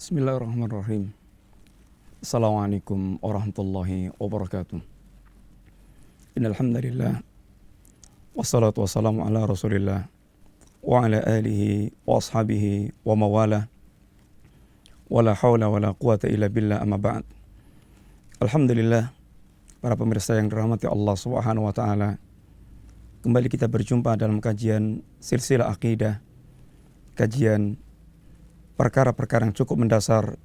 Bismillahirrahmanirrahim. Assalamualaikum warahmatullahi wabarakatuh. Innal hamdalillah wassalatu wassalamu ala Rasulillah wa ala alihi wa ashabihi wa mawala. Wala haula wala quwata illa billah, amma ba'd. Alhamdulillah, para pemirsa yang dirahmati Allah Subhanahu wa taala. Kembali kita berjumpa dalam kajian silsilah akidah, kajian perkara-perkara yang cukup mendasar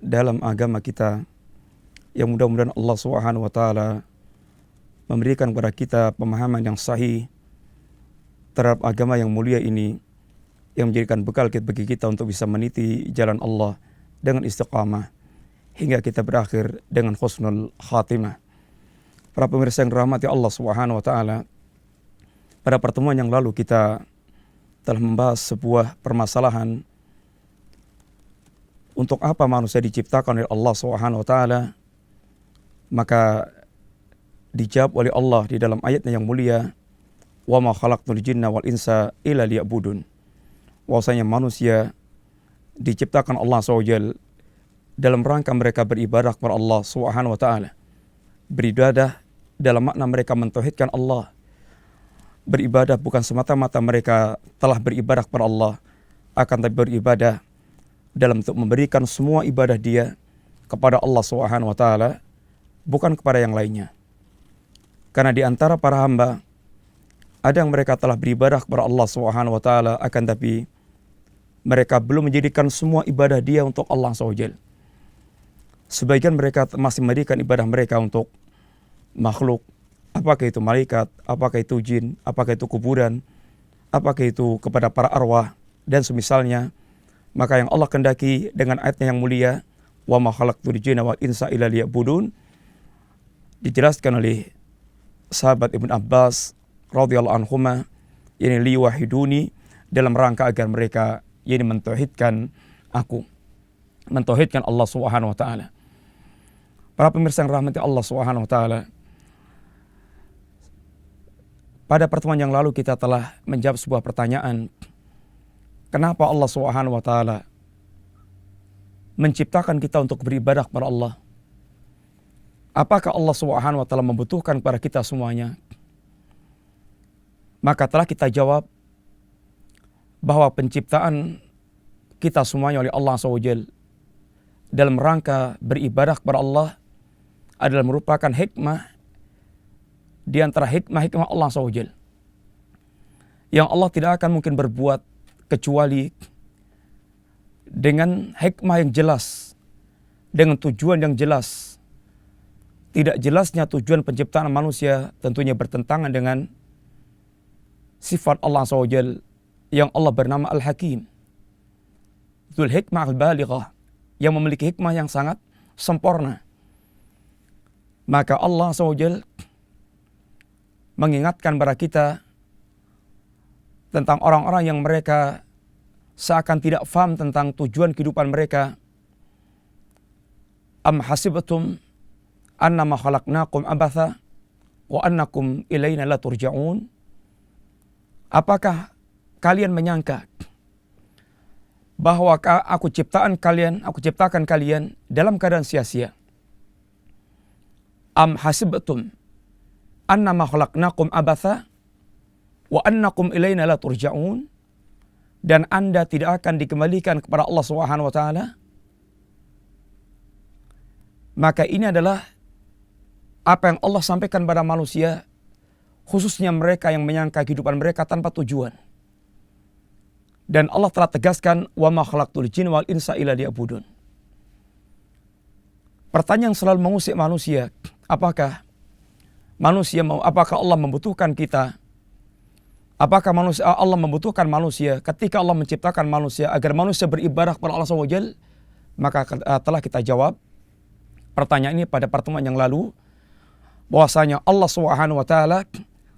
dalam agama kita, yang mudah-mudahan Allah Subhanahu wa taala memberikan kepada kita pemahaman yang sahih terhadap agama yang mulia ini, yang menjadikan bekal bagi kita untuk bisa meniti jalan Allah dengan istiqamah hingga kita berakhir dengan husnul khatimah. Para pemirsa yang dirahmati Allah Subhanahu wa taala, pada pertemuan yang lalu kita telah membahas sebuah permasalahan, untuk apa manusia diciptakan oleh Allah Subhanahu wa taala. Maka dijawab oleh Allah di dalam ayatnya yang mulia, wa ma khalaqtul jinna wal insa illa liya'budun. Bahwasanya manusia diciptakan Allah SWT dalam rangka mereka beribadah kepada Allah Subhanahu wa taala. Beribadah dalam makna mereka mentauhidkan Allah. Beribadah bukan semata-mata mereka telah beribadah kepada Allah, akan tapi beribadah dalam untuk memberikan semua ibadah dia kepada Allah Subhanahu wa taala, bukan kepada yang lainnya. Karena di antara para hamba ada yang mereka telah beribadah kepada Allah Subhanahu wa taala, akan tapi mereka belum menjadikan semua ibadah dia untuk Allah SWT. Sebagian mereka masih memberikan ibadah mereka untuk makhluk, apakah itu malaikat, apakah itu jin, apakah itu kuburan, apakah itu kepada para arwah dan semisalnya. Maka yang Allah kendaki dengan ayatnya yang mulia, wa ma khalaqtul jinna wal insa illa liya'budun, dijelaskan oleh sahabat Ibn Abbas radhiyallahu anhuma, ini liwahiduni, dalam rangka agar mereka ini mentauhidkan aku, mentauhidkan Allah Subhanahu wa taala. Para pemirsa yang rahmati Allah Subhanahu wa taala, pada pertemuan yang lalu kita telah menjawab sebuah pertanyaan, kenapa Allah Subhanahu wa taala menciptakan kita untuk beribadah kepada Allah? Apakah Allah Subhanahu wa taala membutuhkan kepada kita semuanya? Maka telah kita jawab bahwa penciptaan kita semuanya oleh Allah SWT dalam rangka beribadah kepada Allah adalah merupakan hikmah di antara hikmah-hikmah Allah SWT, yang Allah tidak akan mungkin berbuat kecuali dengan hikmah yang jelas, dengan tujuan yang jelas. Tidak jelasnya tujuan penciptaan manusia tentunya bertentangan dengan sifat Allah SWT yang Allah bernama Al-Hakim, Dzul Hikmah Al-Balighah, yang memiliki hikmah yang sangat sempurna. Maka Allah SWT mengingatkan kepada kita tentang orang-orang yang mereka seakan tidak faham tentang tujuan kehidupan mereka. Am hasibtum annama khalaqnakum abatha wa annakum ilaina la turja'un. Apakah kalian menyangka bahwa aku ciptakan kalian dalam keadaan sia-sia? Am hasibtum annama khalaqnakum abatha wa annakum ilaina la turja'un, dan Anda tidak akan dikembalikan kepada Allah Subhanahu wa taala? Maka ini adalah apa yang Allah sampaikan pada manusia, khususnya mereka yang menyangka kehidupan mereka tanpa tujuan. Dan Allah telah tegaskan, wa ma khalaqtul jinna wal insa illa liya'budun. Pertanyaan selalu mengusik manusia, apakah Allah membutuhkan kita? Apakah Allah membutuhkan manusia ketika Allah menciptakan manusia agar manusia beribadah kepada Allah SWT? Maka telah kita jawab pertanyaan ini pada pertemuan yang lalu, bahwasanya Allah Subhanahu wa taala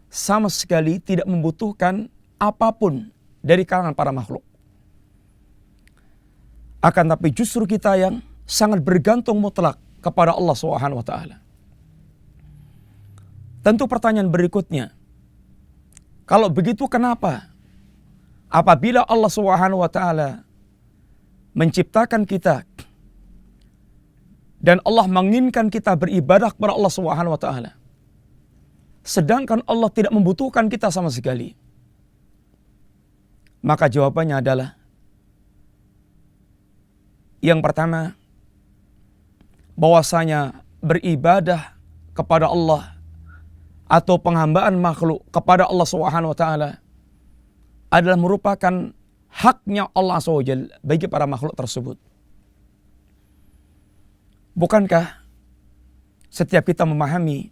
sama sekali tidak membutuhkan apapun dari kalangan para makhluk. Akan tapi justru kita yang sangat bergantung mutlak kepada Allah Subhanahu wa taala. Tentu pertanyaan berikutnya, kalau begitu kenapa apabila Allah Subhanahu wa taala menciptakan kita, dan Allah menginginkan kita beribadah kepada Allah Subhanahu wa taala. Sedangkan Allah tidak membutuhkan kita sama sekali. Maka jawabannya adalah yang pertama, bahwasanya beribadah kepada Allah atau penghambaan makhluk kepada Allah Subhanahu wa taala adalah merupakan haknya Allah SWT bagi para makhluk tersebut. Bukankah setiap kita memahami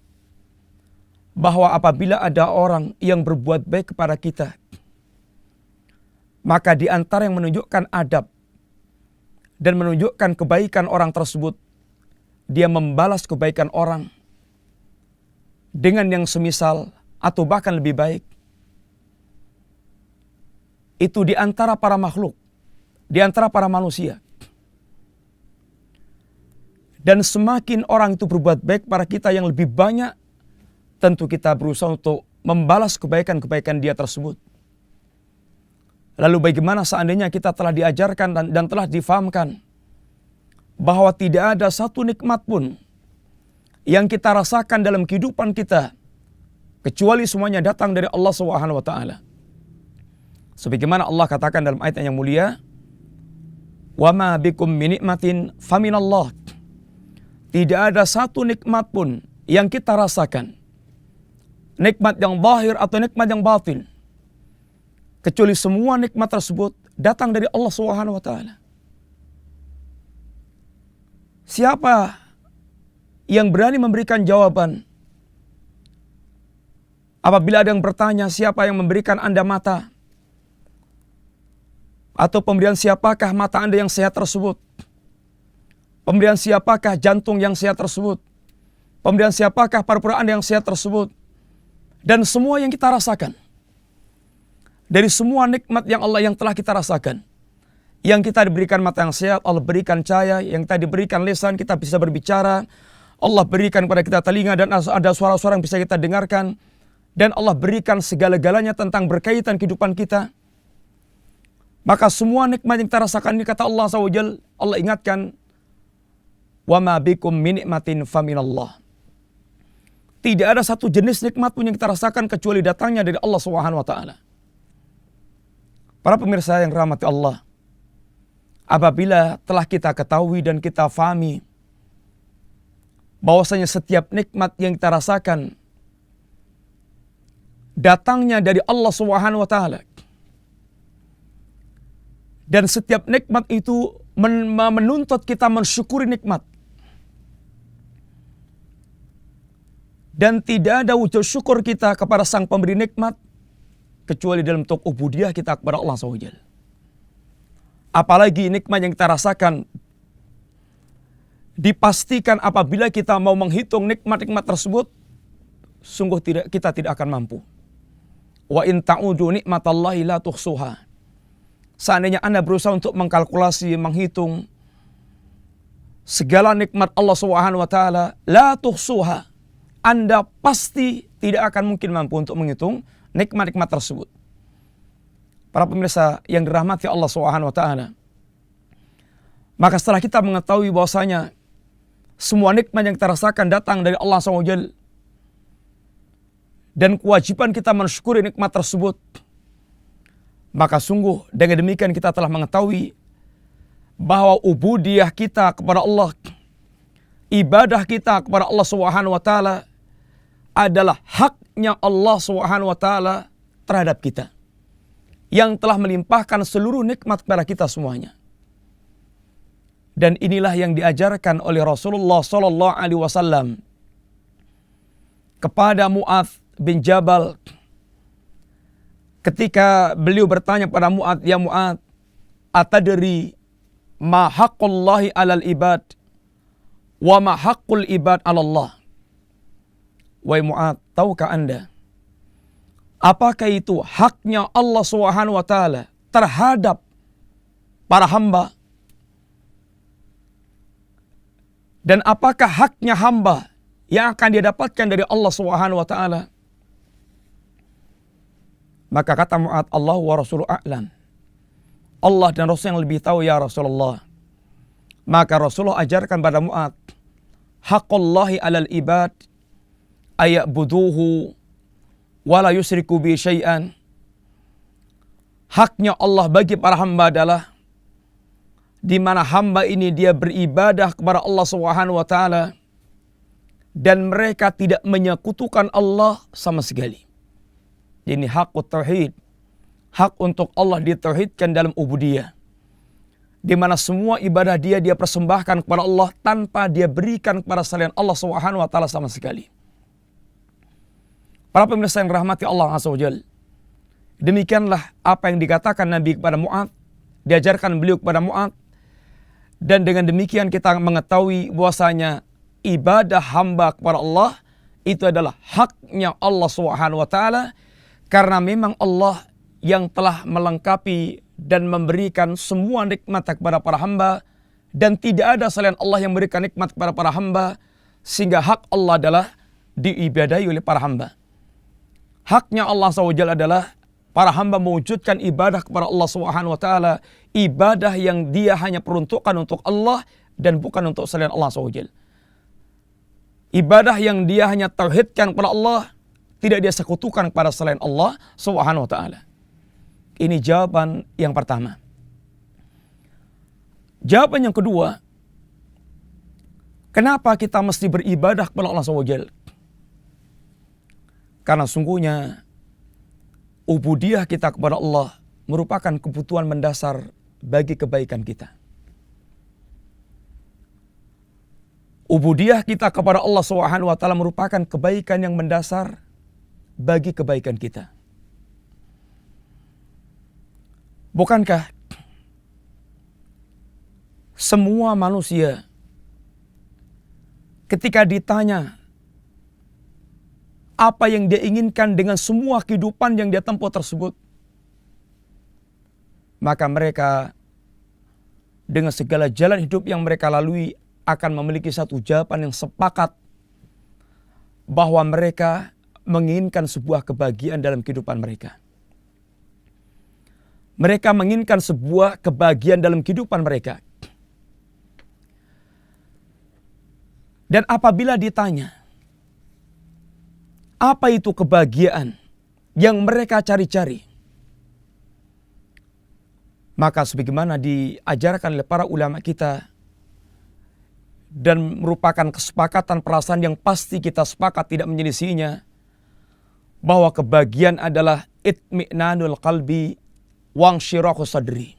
bahwa apabila ada orang yang berbuat baik kepada kita, maka di antara yang menunjukkan adab dan menunjukkan kebaikan orang tersebut, dia membalas kebaikan orang dengan yang semisal atau bahkan lebih baik. Itu di antara para makhluk, di antara para manusia. Dan semakin orang itu berbuat baik pada kita yang lebih banyak, tentu kita berusaha untuk membalas kebaikan-kebaikan dia tersebut. Lalu bagaimana seandainya kita telah diajarkan dan telah difahamkan bahwa tidak ada satu nikmat pun yang kita rasakan dalam kehidupan kita kecuali semuanya datang dari Allah Subhanahu wa taala. Sebagaimana Allah katakan dalam ayat yang mulia, "Wa ma bikum min nikmatin faminallah." Tidak ada satu nikmat pun yang kita rasakan, nikmat yang zahir atau nikmat yang batin, kecuali semua nikmat tersebut datang dari Allah Subhanahu wa taala. Siapa yang berani memberikan jawaban apabila ada yang bertanya siapa yang memberikan Anda mata? Atau pemberian siapakah mata Anda yang sehat tersebut? Pemberian siapakah jantung yang sehat tersebut? Pemberian siapakah paru-paru Anda yang sehat tersebut? Dan semua yang kita rasakan, dari semua nikmat yang Allah yang telah kita rasakan, yang kita diberikan mata yang sehat, Allah berikan cahaya, yang kita diberikan lisan, kita bisa berbicara, Allah berikan kepada kita telinga dan ada suara-suara yang bisa kita dengarkan, dan Allah berikan segala-galanya tentang berkaitan kehidupan kita. Maka semua nikmat yang kita rasakan ini, kata Allah SWT, Allah ingatkan, "Wa ma bikum min nikmatin faminallah." Tidak ada satu jenis nikmat pun yang kita rasakan kecuali datangnya dari Allah Subhanahu wa taala. Para pemirsa yang rahmati Allah, apabila telah kita ketahui dan kita fahami bahwasanya setiap nikmat yang kita rasakan datangnya dari Allah Subhanahu wa taala, dan setiap nikmat itu menuntut kita mensyukuri nikmat, dan tidak ada wujud syukur kita kepada sang pemberi nikmat kecuali dalam bentuk ubudiyah kita kepada Allah SWT. Apalagi nikmat yang kita rasakan, dipastikan apabila kita mau menghitung nikmat-nikmat tersebut, sungguh kita tidak akan mampu. Wa in ta'udu nikmatallahi la tuhsuha. Seandainya Anda berusaha untuk mengkalkulasi, menghitung segala nikmat Allah Subhanahu wa taala, la tuhsuha, Anda pasti tidak akan mungkin mampu untuk menghitung nikmat-nikmat tersebut. Para pemirsa yang dirahmati Allah Subhanahu wa taala, maka setelah kita mengetahui bahwasanya semua nikmat yang kita rasakan datang dari Allah SWT, dan kewajiban kita mensyukuri nikmat tersebut, maka sungguh dengan demikian kita telah mengetahui bahwa ubudiyah kita kepada Allah, ibadah kita kepada Allah Subhanahu wa taala adalah haknya Allah Subhanahu wa taala terhadap kita, yang telah melimpahkan seluruh nikmat kepada kita semuanya. Dan inilah yang diajarkan oleh Rasulullah sallallahu alaihi wasallam kepada Mu'adz bin Jabal ketika beliau bertanya pada Mu'adz, "Ya Mu'adz, atadri ma haqqullahi 'alal ibad wa ma haqqul ibad 'ala Allah?" Wahai Mu'adz, tahukah Anda apakah itu haknya Allah Subhanahu wa taala terhadap para hamba, dan apakah haknya hamba yang akan dia dapatkan dari Allah Subhanahu wa taala? Maka kata Mu'adz, "Allah wa rasuluhu a'lam." Allah dan Rasul yang lebih tahu ya Rasulullah. Maka Rasulullah ajarkan pada Mu'adz, haqqullahi 'alal ibad aya'buduhu wa la yusyriku bi syai'an. Haknya Allah bagi para hamba adalah di mana hamba ini dia beribadah kepada Allah Subhanahu wa taala dan mereka tidak menyekutukan Allah sama sekali. Ini hakut tauhid. Hak untuk Allah ditauhidkan dalam ubudiyah. Di mana semua ibadah dia persembahkan kepada Allah tanpa dia berikan kepada selain Allah Subhanahu wa taala sama sekali. Para pemirsa yang rahmati Allah Azza wa Jalla, demikianlah apa yang dikatakan Nabi kepada Mu'adz, diajarkan beliau kepada Mu'adz, dan dengan demikian kita mengetahui bahwasanya ibadah hamba kepada Allah itu adalah haknya Allah Subhanahu wa taala, karena memang Allah yang telah melengkapi dan memberikan semua nikmat kepada para hamba, dan tidak ada selain Allah yang memberikan nikmat kepada para hamba, sehingga hak Allah adalah diibadahi oleh para hamba. Haknya Allah SWT adalah para hamba mewujudkan ibadah kepada Allah Subhanahu wa taala, ibadah yang dia hanya peruntukkan untuk Allah dan bukan untuk selain Allah SWT. Ibadah yang dia hanya tauhidkan kepada Allah, tidak dia sekutukan kepada selain Allah Subhanahu wa taala. Ini jawaban yang pertama. Jawaban yang kedua, kenapa kita mesti beribadah kepada Allah SWT? Karena sungguhnya ubudiyah kita kepada Allah merupakan kebutuhan mendasar bagi kebaikan kita. Ubudiyah kita kepada Allah Subhanahu wa taala merupakan kebaikan yang mendasar bagi kebaikan kita. Bukankah semua manusia ketika ditanya apa yang dia inginkan dengan semua kehidupan yang dia tempuh tersebut, maka mereka dengan segala jalan hidup yang mereka lalui akan memiliki satu jawaban yang sepakat bahwa mereka menginginkan sebuah kebahagiaan dalam kehidupan mereka. Mereka menginginkan sebuah kebahagiaan dalam kehidupan mereka. Dan apabila ditanya, apa itu kebahagiaan yang mereka cari-cari? Maka sebagaimana diajarkan oleh para ulama kita dan merupakan kesepakatan perasaan yang pasti kita sepakat tidak menyelisihinya, bahwa kebahagiaan adalah itmi'nanul qalbi wangsyirahu sadri.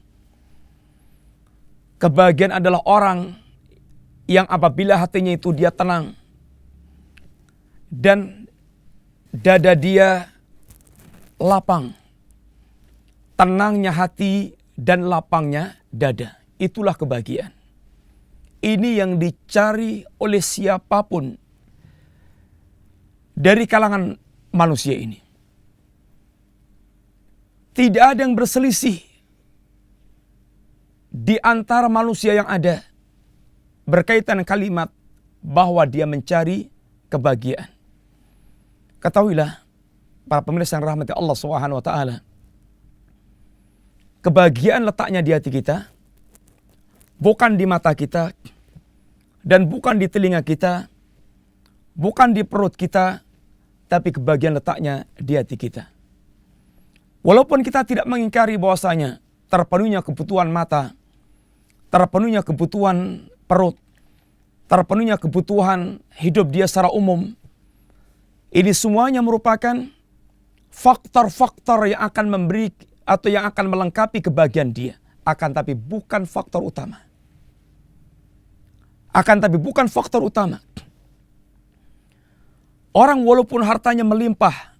Kebahagiaan adalah orang yang apabila hatinya itu dia tenang dan dada dia lapang. Tenangnya hati dan lapangnya dada, itulah kebahagiaan. Ini yang dicari oleh siapapun dari kalangan manusia ini. Tidak ada yang berselisih di antara manusia yang ada berkaitan kalimat bahwa dia mencari kebahagiaan. Ketahuilah para pemirsa yang rahmati Allah Subhanahu wa taala, kebahagiaan letaknya di hati kita, bukan di mata kita dan bukan di telinga kita, bukan di perut kita, tapi kebahagiaan letaknya di hati kita. Walaupun kita tidak mengingkari bahwasanya terpenuhnya kebutuhan mata, terpenuhnya kebutuhan perut, terpenuhnya kebutuhan hidup dia secara umum, ini semuanya merupakan faktor-faktor yang akan memberi atau yang akan melengkapi kebahagiaan dia. Akan tapi bukan faktor utama. Orang walaupun hartanya melimpah,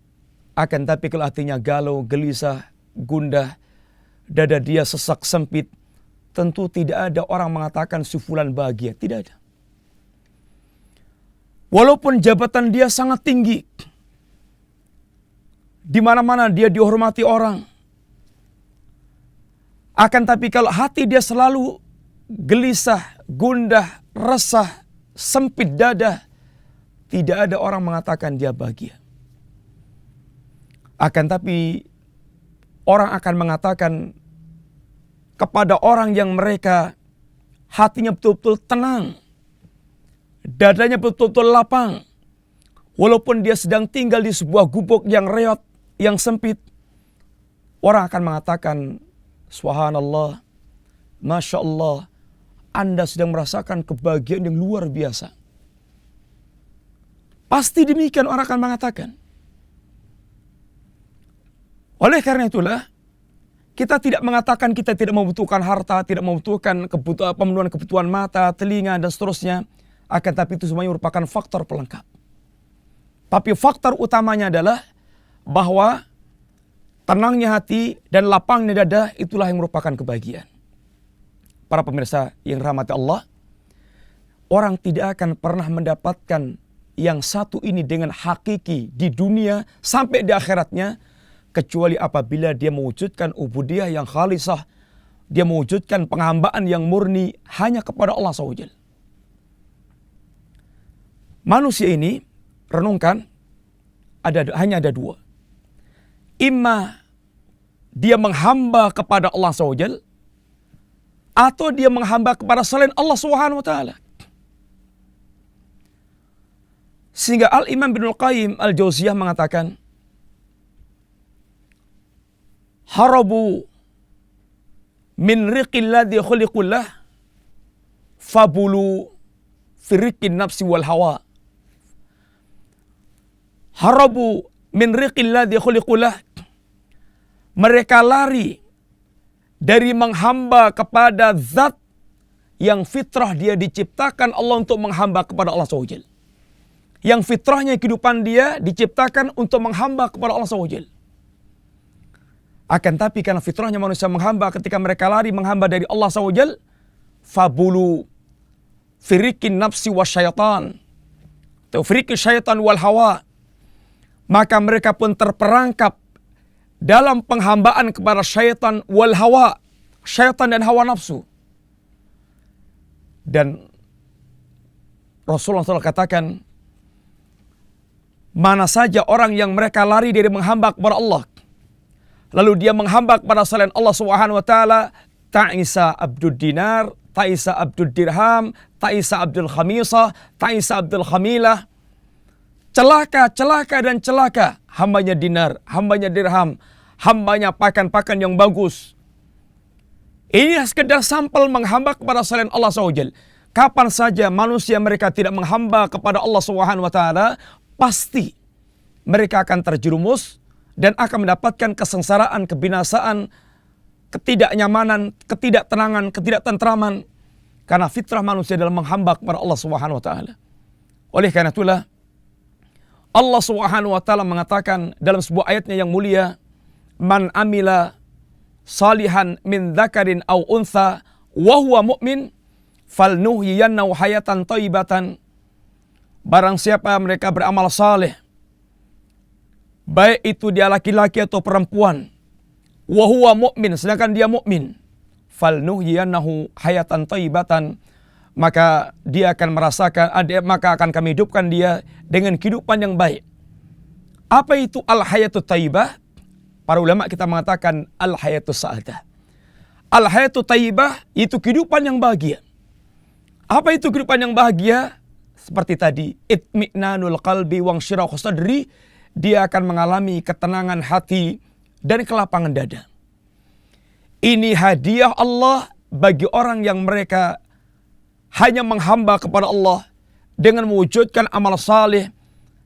akan tapi kalau hatinya galau, gelisah, gundah, dada dia sesak sempit, tentu tidak ada orang mengatakan si fulan bahagia. Tidak ada. Walaupun jabatan dia sangat tinggi, di mana-mana dia dihormati orang, akan tapi kalau hati dia selalu gelisah, gundah, resah, sempit dada, tidak ada orang mengatakan dia bahagia. Akan tapi orang akan mengatakan kepada orang yang mereka hatinya betul-betul tenang, dadanya betul-betul lapang, walaupun dia sedang tinggal di sebuah gubuk yang reot, yang sempit, orang akan mengatakan, subhanallah, masya Allah, Anda sedang merasakan kebahagiaan yang luar biasa. Pasti demikian orang akan mengatakan. Oleh karena itulah, kita tidak mengatakan kita tidak membutuhkan harta, tidak membutuhkan pemenuhan kebutuhan mata, telinga, dan seterusnya. Akan tapi itu semuanya merupakan faktor pelengkap. Tapi faktor utamanya adalah bahwa tenangnya hati dan lapangnya dada itulah yang merupakan kebahagiaan. Para pemirsa yang rahmati Allah, orang tidak akan pernah mendapatkan yang satu ini dengan hakiki di dunia sampai di akhiratnya, kecuali apabila dia mewujudkan ubudiyah yang khalisah, dia mewujudkan penghambaan yang murni hanya kepada Allah SWT. Manusia ini, renungkan, hanya ada dua. Imma dia menghamba kepada Allah SWT, atau dia menghamba kepada selain Allah SWT. Sehingga Al-Imam Ibnul Qayyim Al-Jauziyah mengatakan, harabu min riqil ladzi khuliqullah fabulu firriqin nafsi wal hawa. Harabu min riqil ladzi khuliqullah. Mereka lari dari menghamba kepada zat yang fitrah dia diciptakan Allah untuk menghamba kepada Allah SWT. Yang fitrahnya kehidupan dia diciptakan untuk menghamba kepada Allah SWT. Akan tapi karena fitrahnya manusia menghamba, ketika mereka lari menghamba dari Allah SWT, fabulu firikin nafsi wa syaitan, atau firikin syaitan wal hawa, maka mereka pun terperangkap dalam penghambaan kepada syaitan wal hawa, syaitan dan hawa nafsu. Dan Rasulullah SAW katakan, mana saja orang yang mereka lari dari menghamba kepada Allah, lalu dia menghamba kepada selain Allah Subhanahu wa taala, ta'isa abdud dinar, ta'isa abdud dirham, ta'isa abdul khamisah, ta'isa abdul khamilah. Celaka, celaka dan celaka, hambanya dinar, hambanya dirham, hambanya pakan-pakan yang bagus. Ini sekedar sampel menghamba kepada selain Allah SWT. Kapan saja manusia mereka tidak menghamba kepada Allah Subhanahu wa taala, pasti mereka akan terjerumus dan akan mendapatkan kesengsaraan, kebinasaan, ketidaknyamanan, ketidaktenangan, ketidaktentraman, karena fitrah manusia dalam menghamba kepada Allah Subhanahu wa taala. Oleh karena itulah Allah Subhanahu wa taala mengatakan dalam sebuah ayatnya yang mulia, man amila salihan min dzakarin aw untha wa huwa mu'min falnuhyiyannahu hayatan thayyibatan. Barang siapa mereka beramal saleh, baik itu dia laki-laki atau perempuan, wa huwa mu'min, sedangkan dia mukmin, falnuhyiyannahu hayatan thayyibatan, maka dia akan merasakan, maka akan kami hidupkan dia dengan kehidupan yang baik. Apa itu al-hayatut thayyibah? Para ulama kita mengatakan al-hayatus sa'adah. Al-hayatut thayyibah itu kehidupan yang bahagia. Apa itu kehidupan yang bahagia? Seperti tadi, itmi'nanul qalbi wangshirahu sadri, dia akan mengalami ketenangan hati dan kelapangan dada. Ini hadiah Allah bagi orang yang mereka hanya menghamba kepada Allah dengan mewujudkan amal saleh,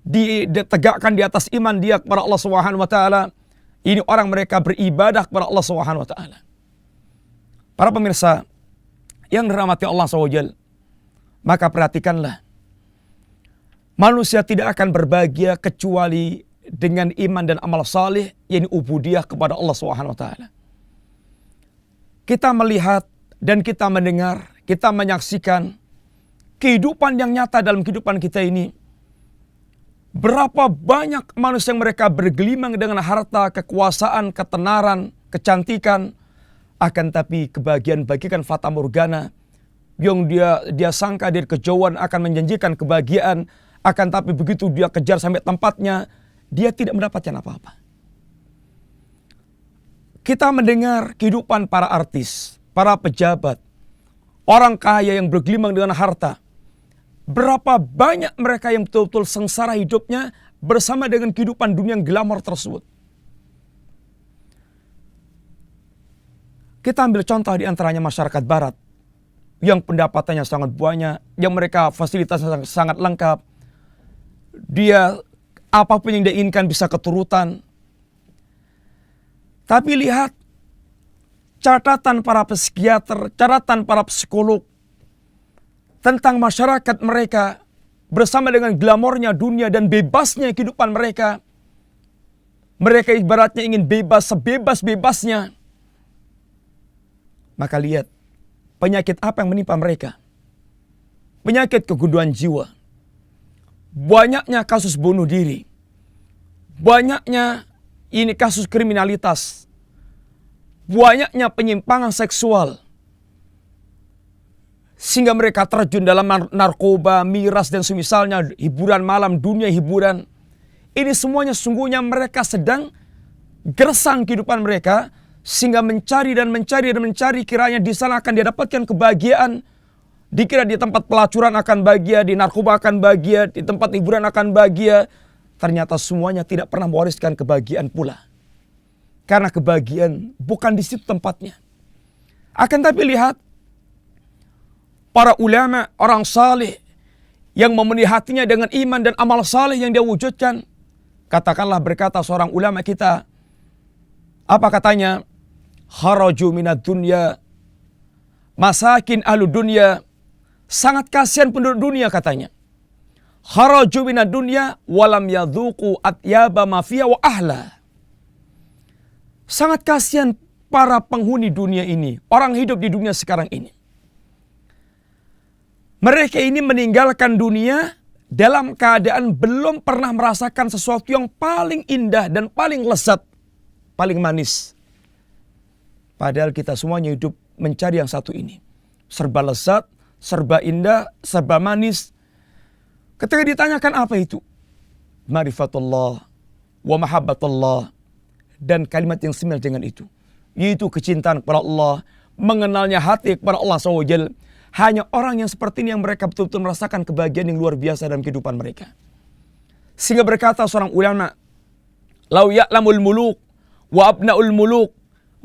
ditegakkan di atas iman dia kepada Allah Subhanahu wa taala. Ini orang mereka beribadah kepada Allah Subhanahu wa taala. Para pemirsa yang dirahmati Allah SWT, maka perhatikanlah, manusia tidak akan berbahagia kecuali dengan iman dan amal saleh, yakni ubudiyah kepada Allah Subhanahu wa taala. Kita melihat dan kita mendengar, kita menyaksikan kehidupan yang nyata dalam kehidupan kita ini. Berapa banyak manusia yang mereka bergelimang dengan harta, kekuasaan, ketenaran, kecantikan, akan tapi kebahagiaan bagikan fata morgana, yang dia sangka dari kejauhan akan menjanjikan kebahagiaan, akan tapi begitu dia kejar sampai tempatnya, dia tidak mendapatkan apa-apa. Kita mendengar kehidupan para artis, para pejabat, orang kaya yang bergelimang dengan harta. Berapa banyak mereka yang betul-betul sengsara hidupnya bersama dengan kehidupan dunia yang glamor tersebut. Kita ambil contoh di antaranya masyarakat barat yang pendapatannya sangat banyak, yang mereka fasilitasnya sangat lengkap. Dia apapun yang dia inginkan bisa keturutan. Tapi lihat catatan para psikiater, catatan para psikolog tentang masyarakat mereka bersama dengan glamornya dunia dan bebasnya kehidupan mereka. Mereka ibaratnya ingin bebas sebebas-bebasnya. Maka lihat penyakit apa yang menimpa mereka. Penyakit kegunduhan jiwa. Banyaknya kasus bunuh diri. Banyaknya ini kasus kriminalitas. Banyaknya penyimpangan seksual. Sehingga mereka terjun dalam narkoba, miras dan semisalnya, hiburan malam, dunia hiburan. Ini semuanya sungguhnya mereka sedang gersang kehidupan mereka, sehingga mencari kiranya di sana akan dia dapatkan kebahagiaan. Dikira di tempat pelacuran akan bahagia, di narkoba akan bahagia, di tempat hiburan akan bahagia. Ternyata semuanya tidak pernah mewariskan kebahagiaan pula. Karena kebahagiaan bukan di situ tempatnya. Akan tapi lihat, para ulama, orang saleh yang memenuhi hatinya dengan iman dan amal saleh yang dia wujudkan. Katakanlah berkata seorang ulama kita, apa katanya? Kharaju minad dunya, masakin ahlu dunya. Sangat kasihan penduduk dunia katanya. Kharaju minad dunya walam yadhuqu atyaba ma fiha wa ahla. Sangat kasihan para penghuni dunia ini, orang hidup di dunia sekarang ini. Mereka ini meninggalkan dunia dalam keadaan belum pernah merasakan sesuatu yang paling indah dan paling lezat, paling manis. Padahal kita semuanya hidup mencari yang satu ini. Serba lezat, serba indah, serba manis. Ketika ditanyakan apa itu? Ma'rifatullah wa mahabbatullah. Dan kalimat yang senada dengan itu. Yaitu kecintaan kepada Allah. Mengenalnya hati kepada Allah SWT. Hanya orang yang seperti ini yang mereka betul-betul merasakan kebahagiaan yang luar biasa dalam kehidupan mereka. Sehingga berkata seorang ulama, "Lau ya'lamul muluk wa abna'ul muluk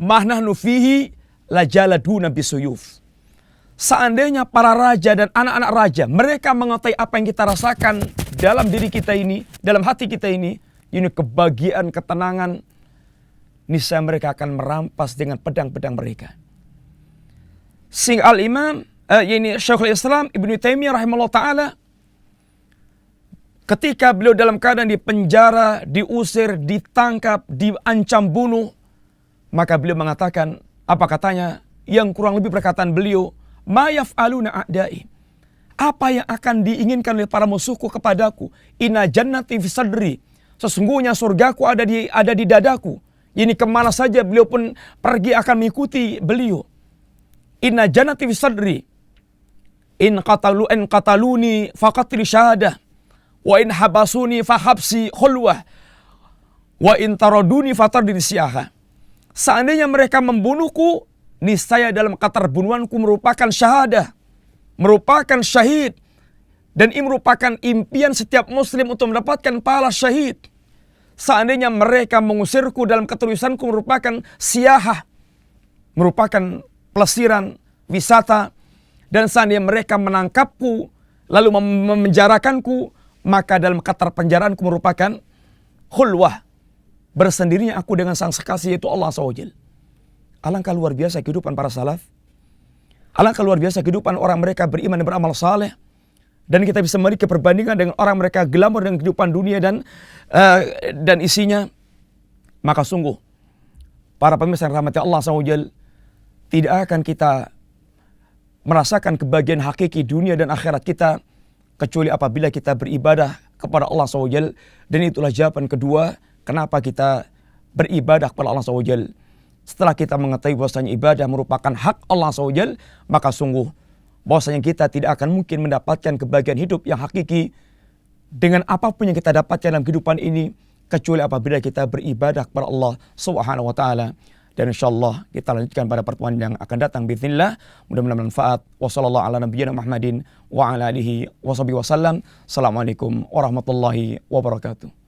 ma nahnu fihi lajaladuna bisuyuf." Seandainya para raja dan anak-anak raja, mereka mengetahui apa yang kita rasakan dalam diri kita ini, dalam hati kita ini kebahagiaan, ketenangan, niscaya mereka akan merampas dengan pedang-pedang mereka. Sehingga Al-Imam Syekhul Islam Ibnu Taimiyah rahimahullah ta'ala, ketika beliau dalam keadaan di penjara, diusir, ditangkap, diancam bunuh, maka beliau mengatakan, apa katanya, yang kurang lebih perkataan beliau, ma yaf'aluna a'dai, apa yang akan diinginkan oleh para musuhku kepadaku, inna jannati fi sadri, sesungguhnya surgaku ada di dadaku. Ini kemana saja beliau pun pergi akan mengikuti beliau. Inna jannati fi sadri, in qataluni faqatli syahadah, wa in habasuni fahabsi khulwah, wa in taraduni fatardini siyaha. Seandainya mereka membunuhku, niscaya dalam keterbunuhanku merupakan syahadah, merupakan syahid, dan ini merupakan impian setiap muslim untuk mendapatkan pahala syahid. Seandainya mereka mengusirku, dalam keterusanku merupakan siyahah, merupakan pelesiran, wisata. Dan seandainya mereka menangkapku, lalu memenjarakanku, maka dalam keterpenjaraanku merupakan khulwah, bersendirinya aku dengan sang kekasih, yaitu Allah SWT. Alangkah luar biasa kehidupan para salaf. Alangkah luar biasa kehidupan orang mereka beriman dan beramal saleh. Dan kita bisa memiliki perbandingan dengan orang mereka glamor dengan kehidupan dunia dan isinya. Maka sungguh, para pemirsa yang rahmati Allah SWT, tidak akan kita merasakan kebahagiaan hakiki dunia dan akhirat kita kecuali apabila kita beribadah kepada Allah SWT. Dan itulah jawaban kedua kenapa kita beribadah kepada Allah SWT. Setelah kita mengetahui bahwasanya ibadah merupakan hak Allah SWT, maka sungguh bahwasanya kita tidak akan mungkin mendapatkan kebahagiaan hidup yang hakiki dengan apapun yang kita dapatkan dalam kehidupan ini kecuali apabila kita beribadah kepada Allah SWT. Dan insyaallah kita lanjutkan pada pertemuan yang akan datang bismillah. Mudah-mudahan bermanfaat. Wassallallahu ala nabiyyina Muhammadin wa ala alihi wa sahbihi wasallam. Assalamualaikum warahmatullahi wabarakatuh.